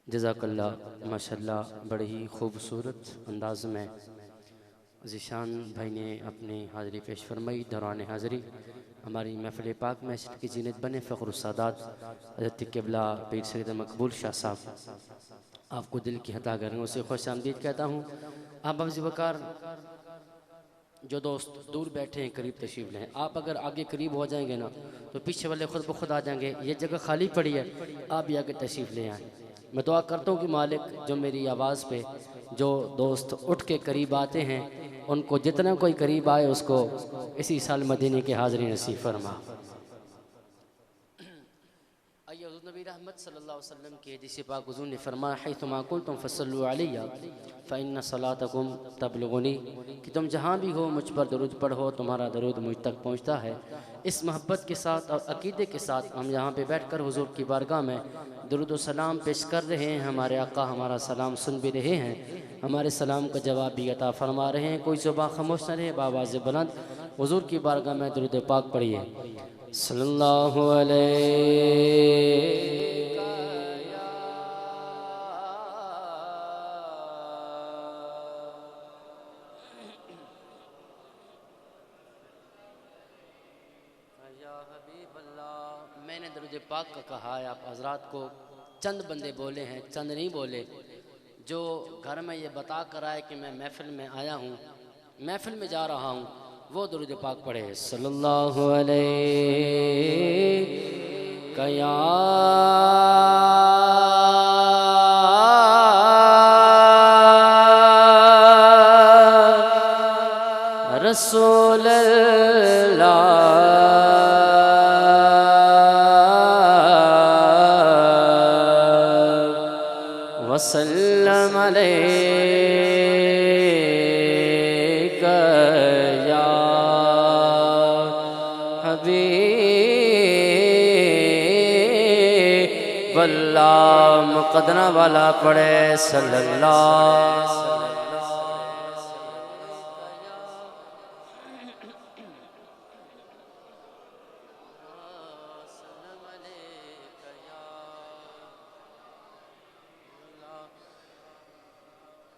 جزاک اللہ ماشاءاللہ بڑے ہی خوبصورت انداز میں ذیشان بھائی نے اپنی حاضری پیش فرمائی۔ دوران حاضری ہماری محفل پاک محشر کی زینت بنے فخر السادات حضرت قبلہ پیر سید مقبول شاہ صاحب، آپ کو دل کی عطا کریں اسے خوش آمدید کہتا ہوں۔ آپ افضل وقار جو دوست دور بیٹھے ہیں قریب تشریف لیں، آپ اگر آگے قریب ہو جائیں گے نا تو پیچھے والے خود بخود آ جائیں گے، یہ جگہ خالی پڑی ہے، آپ بھی آگے تشریف لے آئیں۔ میں دعا کرتا ہوں کہ مالک جو میری آواز پہ جو دوست اٹھ کے قریب آتے ہیں ان کو جتنا کوئی قریب آئے اس کو اسی سال مدینے کے حاضری نصیب فرما۔ آئیے حضور نبی رحمت صلی اللہ علیہ وسلم کی حدیث پاک حضور نے فرمایا حیثما کنتم فصلوا علیہ فإن صلاتکم تبلغنی، کہ تم جہاں بھی ہو مجھ پر درود پڑھو، تمہارا درود مجھ تک پہنچتا ہے۔ اس محبت کے ساتھ اور عقیدے کے ساتھ ہم یہاں پہ بیٹھ کر حضور کی بارگاہ میں درود و سلام پیش کر رہے ہیں۔ ہمارے آقا ہمارا سلام سن بھی رہے ہیں، ہمارے سلام کا جواب بھی عطا فرما رہے ہیں۔ کوئی زبان خاموش نہ رہے، بآواز بلند حضور کی بارگاہ میں درود پاک پڑھیے۔ صلی اللہ علیہ یا حبیب اللہ۔ میں نے درود پاک کا کہا ہے، آپ حضرات کو چند بندے بولے ہیں، چند نہیں بولے۔ جو گھر میں یہ بتا کر آئے کہ میں محفل میں آیا ہوں، محفل میں جا رہا ہوں، وہ درود پاک پڑھے۔ صلی اللہ علیہ یا رسول اللہ وسلم علیک یا حبیب اللہ۔ مقدمہ والا پڑھے صلی اللہ۔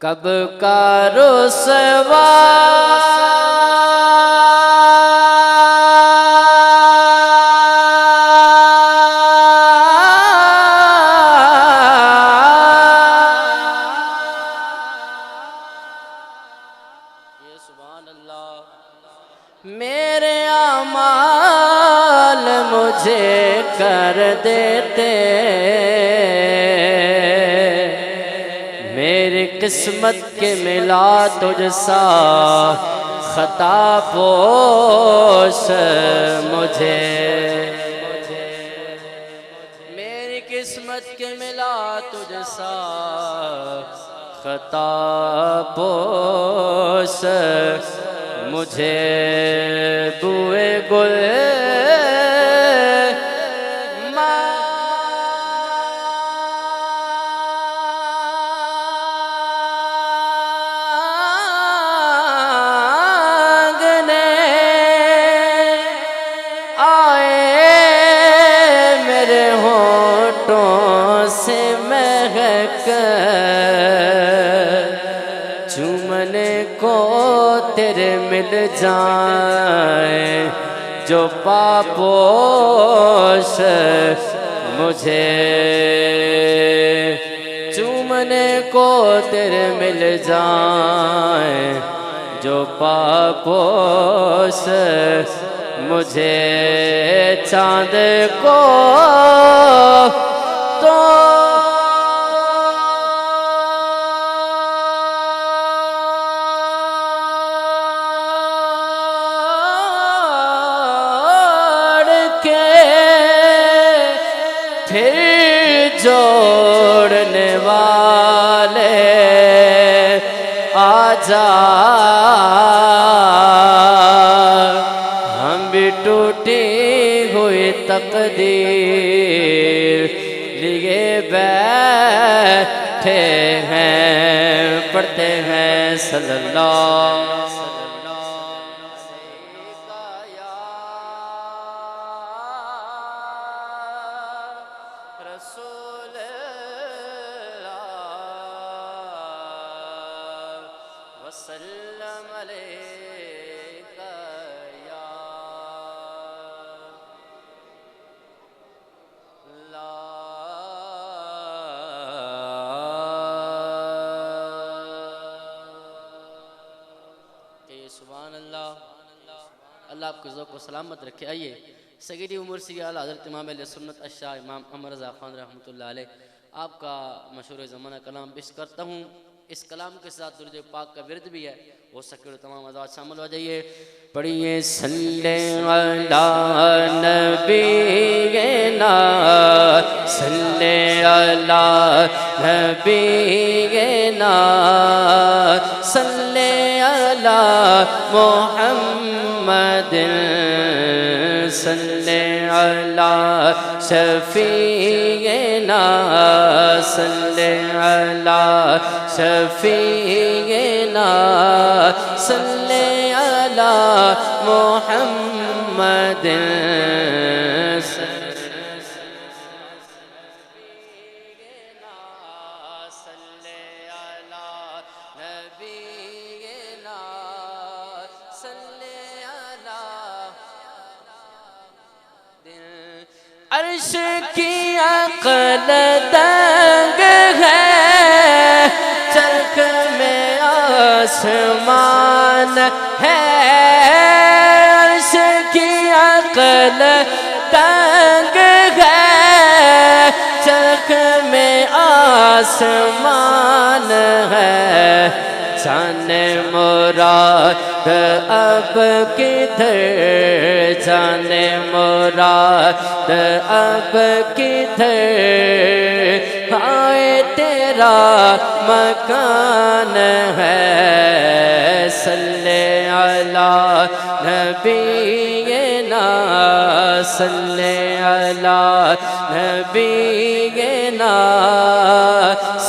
کب کا رسوا یہ سبحان اللہ، میرے اعمال مجھے کر دیتے، میری قسمت کے ملا تجھ سا خطا پوش مجھے، میری قسمت کے ملا تجھ سا خطا پوش مجھے، بوئے گل چومنے کو تیرے مل جائیں جو پاپوش مجھے، چومنے کو تیرے مل جائیں جو پاپوش مجھے، چاند کو تو پھر جوڑنے والے آجا، ہم بھی ٹوٹی ہوئی تقدیر لیے بیٹھے ہیں، پڑھتے ہیں صلی اللہ رسول وسلم عليك يا سبحان اللہ. اللہ آپ کو ذوق و سلامت رکھے. آئیے سگیری عمر سی اعلیٰ حضرت امام علیہ سنت الشاہ امام احمد رضا خان رحمۃ اللہ علیہ آپ کا مشہور زمانہ کلام پیش کرتا ہوں. اس کلام کے ساتھ درود پاک کا ورد بھی ہے، ہو سکے تو تمام حضرات شامل ہو جائیے. پڑھیے صلی علی نبینا صلی علی نبینا صلی علی محمد صلی علی شفیعنا صلی علی شفیعنا صلی علی محمد عرش کی عقل دنگ ہے، چرخ میں آسمان ہے. عرش کی عقل دنگ ہے، چرخ میں آسمان ہے. جان مراد اب کدھر، جان مراد اب کدھر، آئے تیرا مکان ہے. صلی علی نبینا صلی علی نبینا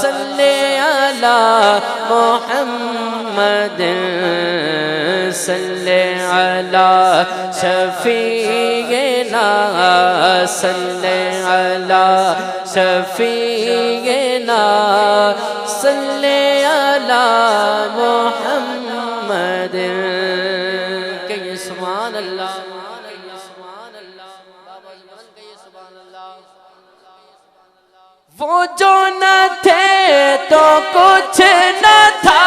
صلی علی محمد صلی علی شفیعنا صلی علی شفیعنا صلی علی محمد. کہیے سبحان اللہ. وہ جو نہ تھے تو کچھ نہ تھا،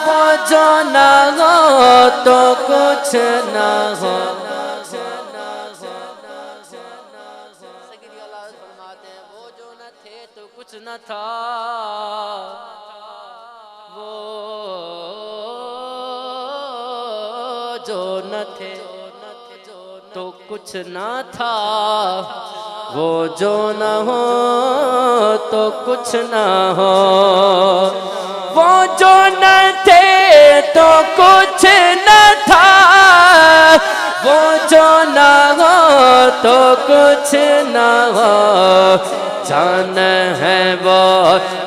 وہ جو نہ ہو تو کچھ نہ ہو. وہ جو نہ تھے تو کچھ نہ تھا، وہ جو نہ تھے تو کچھ نہ تھا، وہ جو نہ ہو تو کچھ نہ ہو. وہ جو نہ تھے تو کچھ نہ تھا، وہ جو نہ ہو تو کچھ نہ ہو. جان ہے وہ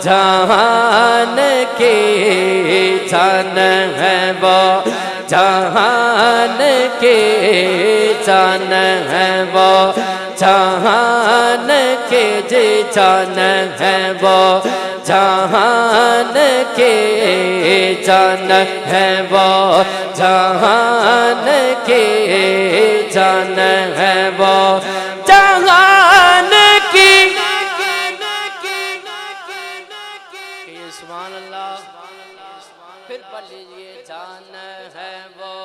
جہان کی، جان ہے وہ جہان کی، جان ہے وہ جہان کے، جی جان ہے وہ جہان کے، جان ہے وہ جہان کے، جان ہے وہ جہان کی. سبحان اللہ. پھر پڑھ لیجئے جان ہے وہ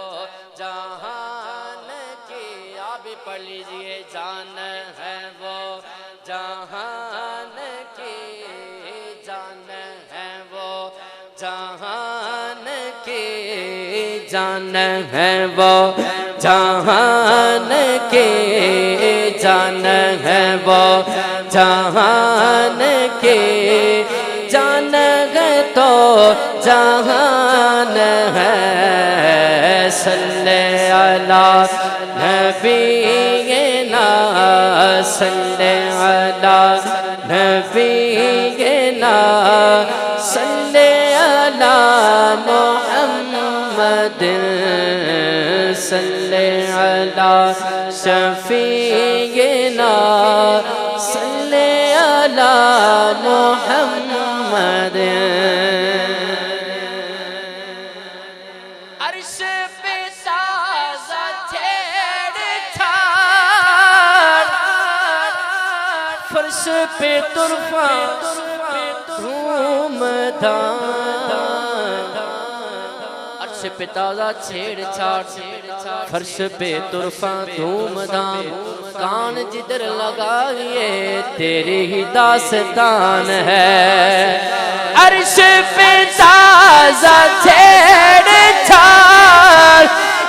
جہان کی. آپ بھی پڑھ لیجئے جان ہے وہ جہان کی، جان ہے وہ جہان کی، جان ہے وہ جہان کی، جان ہے وہ جہان کی. جان ہے تو جہان ہے. صلی علی نبینا صلی علی نبینا صلی علی محمد صلی علی شفیعنا صلی علی محمد. عرش پہ طرفاں دھوم دھام، عرش پہ تازہ چھیڑ چھاڑ، فرش پہ طرفاں دھوم دھام، کان جدھر لگائیے تیری ہی داستان ہے۔ عرش پہ تازہ چھیڑ چھاڑ،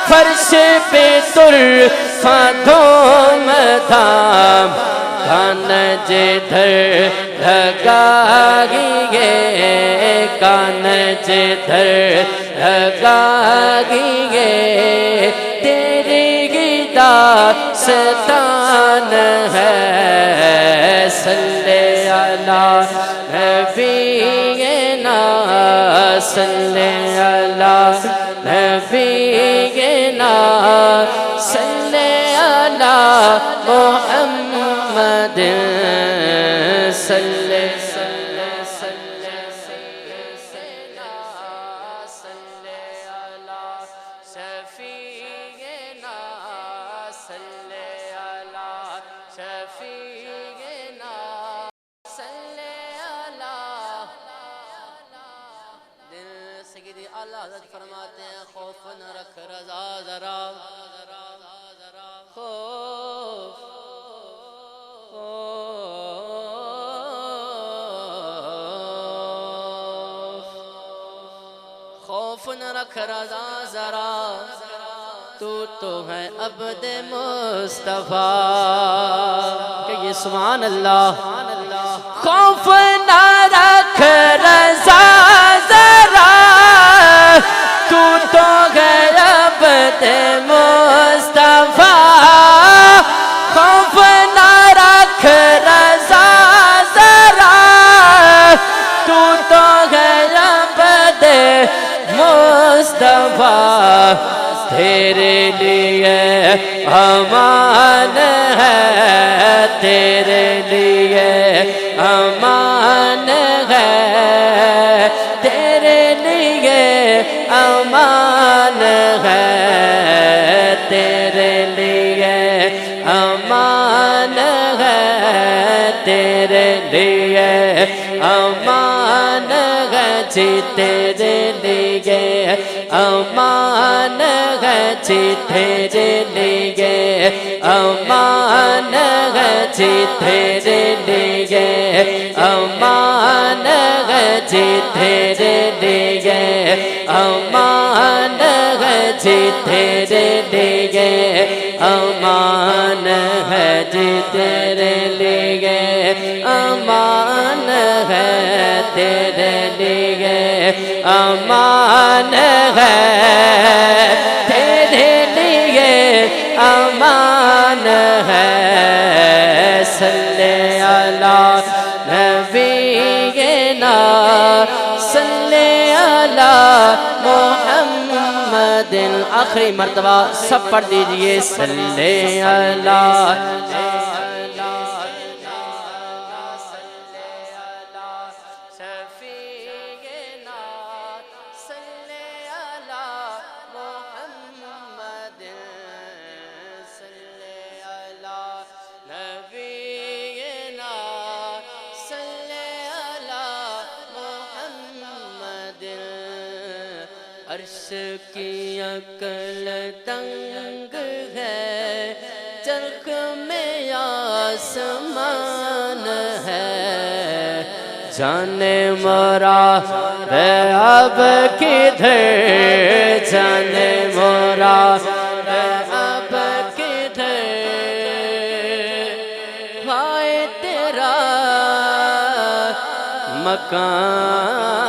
فرش پہ طرفاں دھوم دھام، کان جدھر لگائیے، کان جدھر لگائیے تیری ہی داستان ہے۔ صلی علی نبینا، صلی علی نبینا، صلی علی محمد، صلی اللہ حضرت فرماتے ہیں خوف نہ رکھ رضا ذرا، خوف نہ رکھ رضا ذرا، تو ہے عبد مصطفیٰ، کہیے سبحان اللہ۔ خوف نہ رکھ رضا ذرا، تو ہے عبد مصطفیٰ، خوف نہ رکھ رضا ذرا، تو ہے عبد مصطفیٰ، تیرے لیے امان ہے، تیرے لیے امان ہے، تیرے لیے امان ہے، تیرے لیے امان ہے، تیرے لیے امان ہے جی، تیرے لیے امان ہے جی، تیرے لیے امان ہے جی، تیرے لیے امان ہے جی، تیرے لیے امان ہے جی، تیرے لیے امان ہے جی، تیرے لیے امان ہے، تیرے لیے امان ہے، تیرے لیے امان ہے۔ صلی علی نبینا، صلی علی محمد، آخری مرتبہ سب پڑھ دیجئے صلی علی عرش کی عقل تنگ ہے، چرخ میں آسمان ہے، جانے مرا اب کدھر، جانے مرا اب کدھر، ہائے تیرا مکان